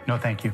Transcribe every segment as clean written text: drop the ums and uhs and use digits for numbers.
No, thank you.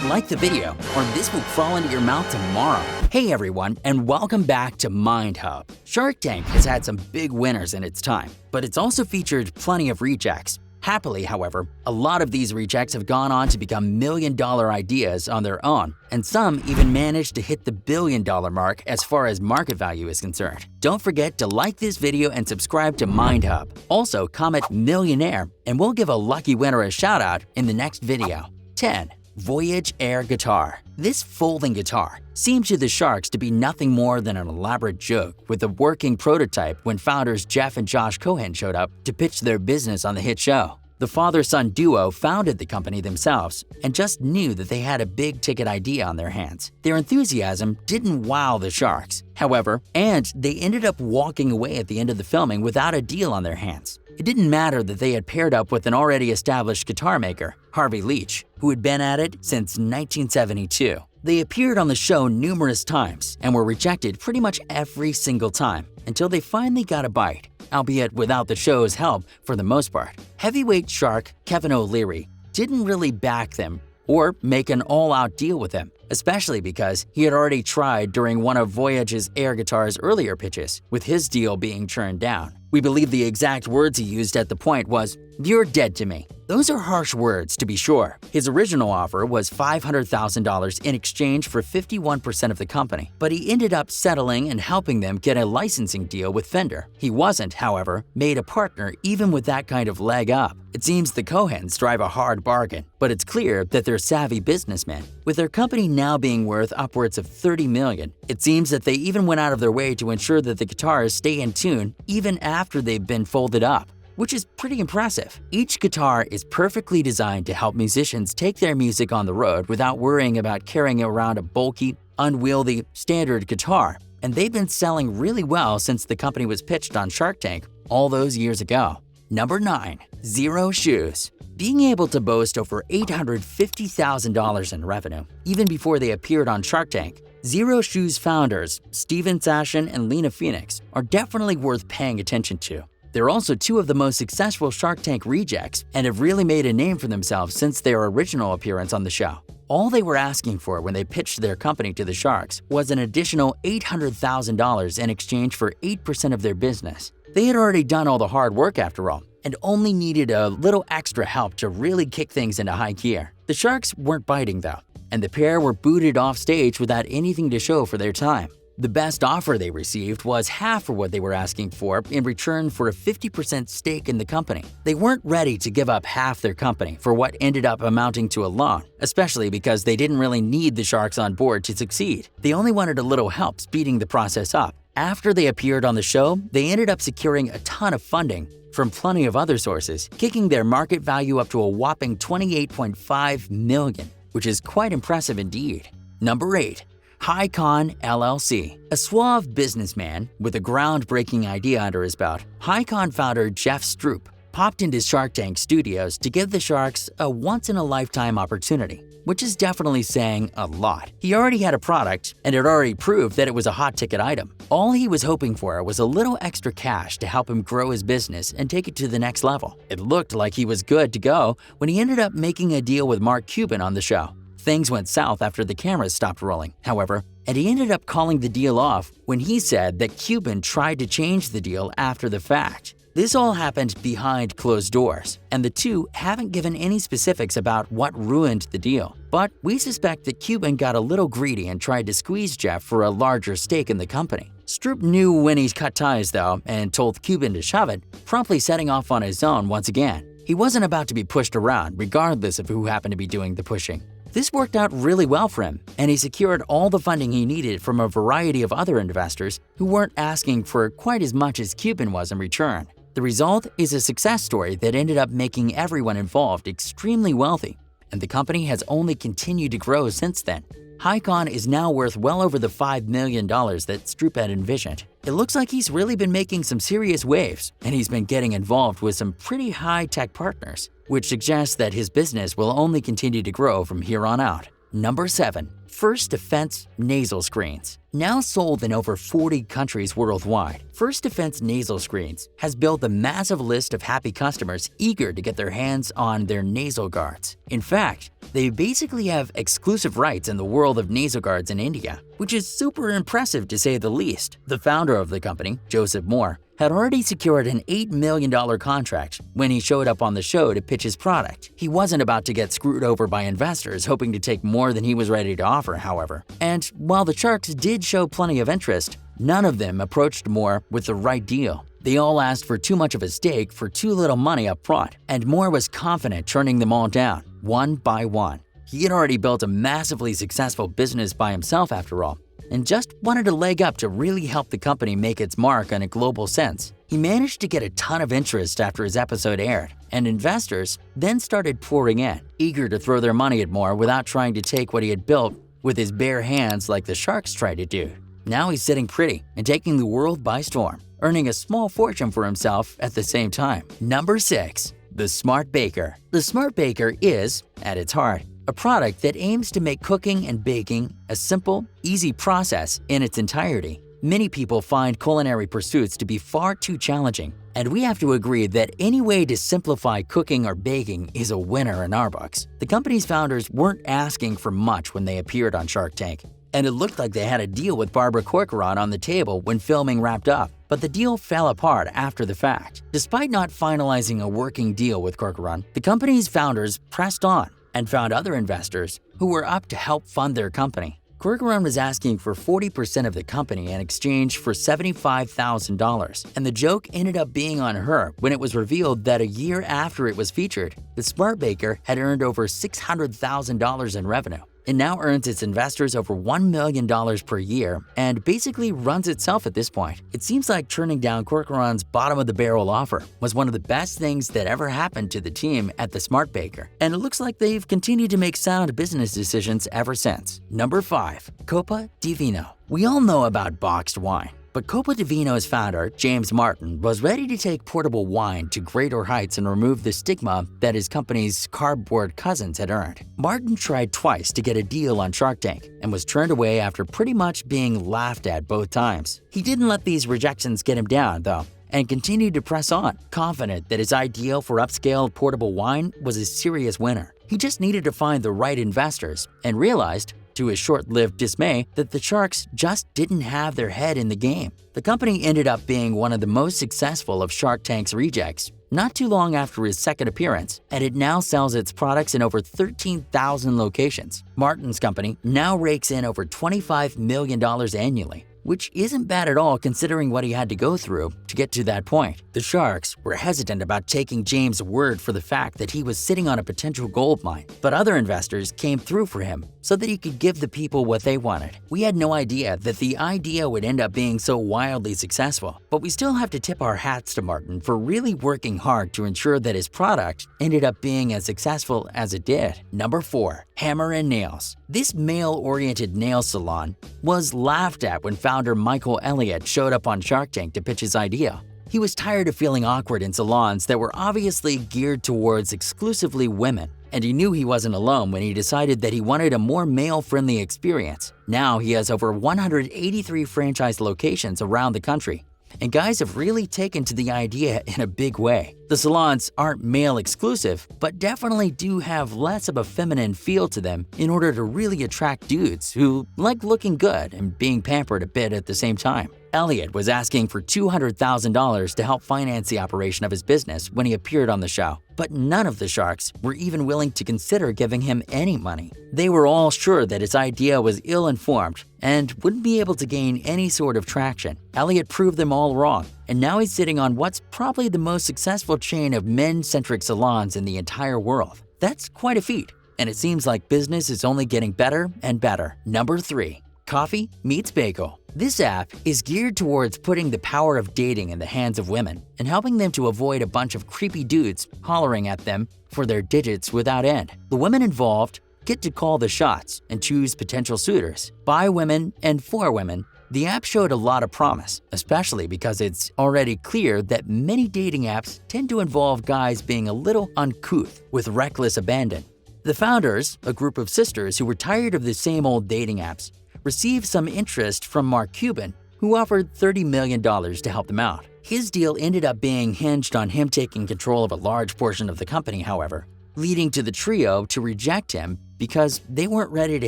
Like the video, or this will fall into your mouth tomorrow. Hey everyone, and welcome back to Mind Hub. Shark Tank has had some big winners in its time, but it's also featured plenty of rejects. Happily, however, a lot of these rejects have gone on to become million-dollar ideas on their own, and some even managed to hit the billion-dollar mark as far as market value is concerned. Don't forget to like this video and subscribe to Mind Hub. Also, comment millionaire, and we'll give a lucky winner a shout-out in the next video. 10. Voyage Air Guitar. This folding guitar seemed to the Sharks to be nothing more than an elaborate joke with a working prototype when founders Jeff and Josh Cohen showed up to pitch their business on the hit show. The father-son duo founded the company themselves and just knew that they had a big-ticket idea on their hands. Their enthusiasm didn't wow the Sharks, however, and they ended up walking away at the end of the filming without a deal on their hands. It didn't matter that they had paired up with an already established guitar maker, Harvey Leach, who had been at it since 1972. They appeared on the show numerous times and were rejected pretty much every single time until they finally got a bite, albeit without the show's help for the most part. Heavyweight Shark Kevin O'Leary didn't really back them or make an all-out deal with them, especially because he had already tried during one of Voyage's Air Guitar's earlier pitches, with his deal being turned down. We believe the exact words he used at the point was, "You're dead to me." Those are harsh words, to be sure. His original offer was $500,000 in exchange for 51% of the company, but he ended up settling and helping them get a licensing deal with Fender. He wasn't, however, made a partner even with that kind of leg up. It seems the Cohens drive a hard bargain, but it's clear that they're savvy businessmen. With their company now being worth upwards of $30 million, it seems that they even went out of their way to ensure that the guitars stay in tune even after they've been folded up, which is pretty impressive. Each guitar is perfectly designed to help musicians take their music on the road without worrying about carrying around a bulky, unwieldy, standard guitar, and they've been selling really well since the company was pitched on Shark Tank all those years ago. Number 9. Xero Shoes. Being able to boast over $850,000 in revenue, even before they appeared on Shark Tank, Xero Shoes founders Steven Sashen and Lena Phoenix are definitely worth paying attention to. They're also two of the most successful Shark Tank rejects and have really made a name for themselves since their original appearance on the show. All they were asking for when they pitched their company to the Sharks was an additional $800,000 in exchange for 8% of their business. They had already done all the hard work after all, and only needed a little extra help to really kick things into high gear. The Sharks weren't biting though, and the pair were booted off stage without anything to show for their time. The best offer they received was half of what they were asking for in return for a 50% stake in the company. They weren't ready to give up half their company for what ended up amounting to a loan, especially because they didn't really need the Sharks on board to succeed. They only wanted a little help speeding the process up. After they appeared on the show, they ended up securing a ton of funding from plenty of other sources, kicking their market value up to a whopping $28.5 million, which is quite impressive indeed. Number 8. Hycon LLC. A suave businessman with a groundbreaking idea under his belt, Hycon founder Jeff Stroop popped into Shark Tank Studios to give the Sharks a once-in-a-lifetime opportunity, which is definitely saying a lot. He already had a product and had already proved that it was a hot-ticket item. All he was hoping for was a little extra cash to help him grow his business and take it to the next level. It looked like he was good to go when he ended up making a deal with Mark Cuban on the show. Things went south after the cameras stopped rolling, however, and he ended up calling the deal off when he said that Cuban tried to change the deal after the fact. This all happened behind closed doors, and the two haven't given any specifics about what ruined the deal. But we suspect that Cuban got a little greedy and tried to squeeze Jeff for a larger stake in the company. Stroop knew when he cut ties though and told Cuban to shove it, promptly setting off on his own once again. He wasn't about to be pushed around regardless of who happened to be doing the pushing. This worked out really well for him, and he secured all the funding he needed from a variety of other investors who weren't asking for quite as much as Cuban was in return. The result is a success story that ended up making everyone involved extremely wealthy, and the company has only continued to grow since then. Hycon is now worth well over the $5 million that Stroop had envisioned. It looks like he's really been making some serious waves, and he's been getting involved with some pretty high-tech partners, which suggests that his business will only continue to grow from here on out. Number 7. First Defense Nasal Screens. Now sold in over 40 countries worldwide, First Defense Nasal Screens has built a massive list of happy customers eager to get their hands on their nasal guards. In fact, they basically have exclusive rights in the world of nasal guards in India, which is super impressive to say the least. The founder of the company, Joseph Moore, had already secured an $8 million contract when he showed up on the show to pitch his product. He wasn't about to get screwed over by investors hoping to take more than he was ready to offer, however. And while the sharks did show plenty of interest, none of them approached Moore with the right deal. They all asked for too much of a stake for too little money up front, and Moore was confident turning them all down, one by one. He had already built a massively successful business by himself after all, and just wanted a leg up to really help the company make its mark on a global sense. He managed to get a ton of interest after his episode aired, and investors then started pouring in, eager to throw their money at Moore without trying to take what he had built with his bare hands like the sharks tried to do. Now he's sitting pretty and taking the world by storm, earning a small fortune for himself at the same time. Number 6. The Smart Baker. The Smart Baker is, at its heart, a product that aims to make cooking and baking a simple, easy process in its entirety. Many people find culinary pursuits to be far too challenging, and we have to agree that any way to simplify cooking or baking is a winner in our books. The company's founders weren't asking for much when they appeared on Shark Tank, and it looked like they had a deal with Barbara Corcoran on the table when filming wrapped up. But the deal fell apart after the fact. Despite not finalizing a working deal with Corcoran, the company's founders pressed on and found other investors who were up to help fund their company. Corcoran was asking for 40% of the company in exchange for $75,000, and the joke ended up being on her when it was revealed that a year after it was featured, the Smart Baker had earned over $600,000 in revenue. It now earns its investors over $1 million per year and basically runs itself at this point. It seems like turning down Corcoran's bottom-of-the-barrel offer was one of the best things that ever happened to the team at the Smart Baker, and it looks like they've continued to make sound business decisions ever since. Number 5. Copa Di Vino. We all know about boxed wine, but Copa Di Vino's founder, James Martin, was ready to take portable wine to greater heights and remove the stigma that his company's cardboard cousins had earned. Martin tried twice to get a deal on Shark Tank and was turned away after pretty much being laughed at both times. He didn't let these rejections get him down, though, and continued to press on, confident that his ideal for upscale portable wine was a serious winner. He just needed to find the right investors and realized, to his short-lived dismay, that the sharks just didn't have their head in the game. The company ended up being one of the most successful of Shark Tank's rejects not too long after his second appearance, and it now sells its products in over 13,000 locations. Martin's company now rakes in over $25 million annually, which isn't bad at all considering what he had to go through to get to that point. The sharks were hesitant about taking James' word for the fact that he was sitting on a potential gold mine, but other investors came through for him so that he could give the people what they wanted. We had no idea that the idea would end up being so wildly successful, but we still have to tip our hats to Martin for really working hard to ensure that his product ended up being as successful as it did. Number 4. Hammer and Nails. This male-oriented nail salon was laughed at when founder Michael Elliott showed up on Shark Tank to pitch his idea. He was tired of feeling awkward in salons that were obviously geared towards exclusively women, and he knew he wasn't alone when he decided that he wanted a more male-friendly experience. Now he has over 183 franchise locations around the country, and guys have really taken to the idea in a big way. The salons aren't male exclusive, but definitely do have less of a feminine feel to them in order to really attract dudes who like looking good and being pampered a bit at the same time. Elliott was asking for $200,000 to help finance the operation of his business when he appeared on the show, but none of the sharks were even willing to consider giving him any money. They were all sure that his idea was ill-informed and wouldn't be able to gain any sort of traction. Elliott proved them all wrong, and now he's sitting on what's probably the most successful chain of men-centric salons in the entire world. That's quite a feat, and it seems like business is only getting better and better. Number 3. Coffee meets Bagel. This app is geared towards putting the power of dating in the hands of women and helping them to avoid a bunch of creepy dudes hollering at them for their digits without end. The women involved get to call the shots and choose potential suitors. By women and for women, the app showed a lot of promise, especially because it's already clear that many dating apps tend to involve guys being a little uncouth with reckless abandon. The founders, a group of sisters who were tired of the same old dating apps, received some interest from Mark Cuban, who offered $30 million to help them out. His deal ended up being hinged on him taking control of a large portion of the company, however, leading to the trio to reject him because they weren't ready to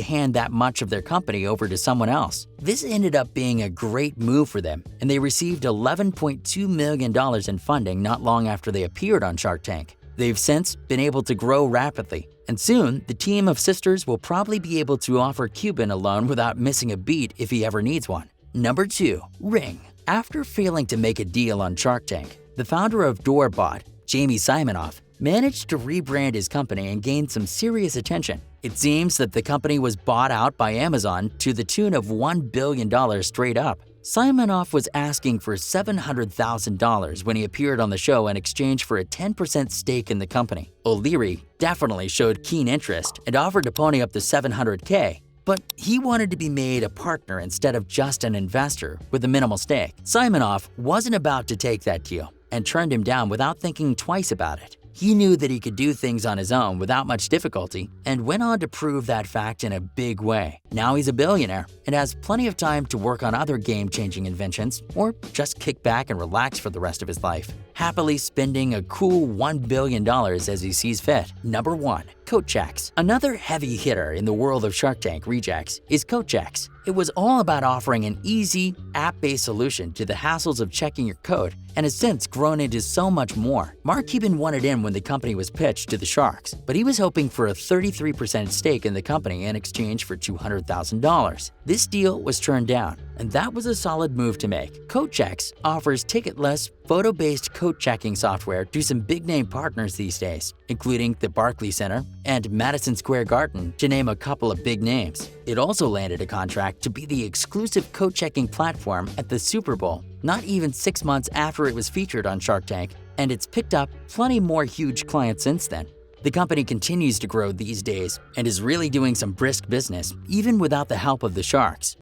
hand that much of their company over to someone else. This ended up being a great move for them, and they received $11.2 million in funding not long after they appeared on Shark Tank. They've since been able to grow rapidly, and soon the team of sisters will probably be able to offer Cuban a loan without missing a beat if he ever needs one. Number 2. Ring. After failing to make a deal on Shark Tank, the founder of Doorbot, Jamie Siminoff, managed to rebrand his company and gain some serious attention. It seems that the company was bought out by Amazon to the tune of $1 billion straight up. Siminoff was asking for $700,000 when he appeared on the show in exchange for a 10% stake in the company. O'Leary definitely showed keen interest and offered to pony up the $700K, but he wanted to be made a partner instead of just an investor with a minimal stake. Siminoff wasn't about to take that deal and turned him down without thinking twice about it. He knew that he could do things on his own without much difficulty and went on to prove that fact in a big way. Now he's a billionaire and has plenty of time to work on other game-changing inventions or just kick back and relax for the rest of his life, happily spending a cool $1 billion as he sees fit. Number 1. CoatChex. Another heavy hitter in the world of Shark Tank rejects is CoatChex. It was all about offering an easy, app-based solution to the hassles of checking your coat and has since grown into so much more. Mark Cuban wanted in when the company was pitched to the Sharks, but he was hoping for a 33% stake in the company in exchange for $200,000. This deal was turned down, and that was a solid move to make. CoatChex offers ticketless, photo-based coat checking software to some big-name partners these days, including the Barclays Center and Madison Square Garden, to name a couple of big names. It also landed a contract to be the exclusive coat checking platform at the Super Bowl, not even 6 months after it was featured on Shark Tank, and it's picked up plenty more huge clients since then. The company continues to grow these days and is really doing some brisk business, even without the help of the Sharks.